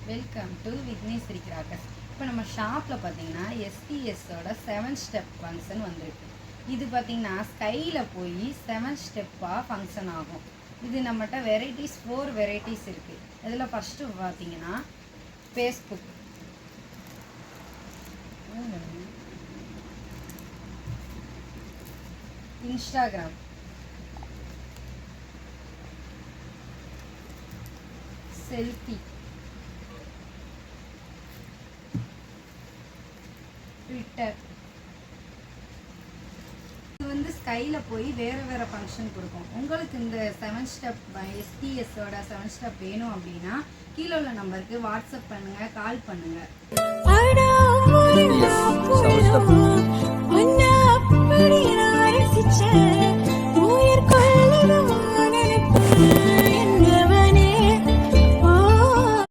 Welcome to Vignesh crackers. இப்போ நம்ம ஷாப்பில் பார்த்தீங்கன்னா எஸ்டிஎஸோட 7 ஸ்டெப் ஃபங்க்ஷன் வந்திருக்கு. இது பார்த்தீங்கன்னா ஸ்கையில் போய் 7 ஸ்டெப்பாக ஃபங்க்ஷன் ஆகும். இது நம்மகிட்ட வெரைட்டிஸ் 4 வெரைட்டிஸ் இருக்குது. இதில் ஃபஸ்ட்டு பார்த்தீங்கன்னா ஃபேஸ்புக், இன்ஸ்டாகிராம், செல்ஃபி, ட்விட்டர். இது வந்து ஸ்கையில் போய் வேறு வேறு ஃபங்க்ஷன் கொடுக்கும். உங்களுக்கு இந்த 7 ஸ்டெப் எஸ்டிஎஸோட 7 ஸ்டெப் வேணும் அப்படின்னா கீழே உள்ள நம்பருக்கு வாட்ஸ்அப் பண்ணுங்கள், கால் பண்ணுங்கள்.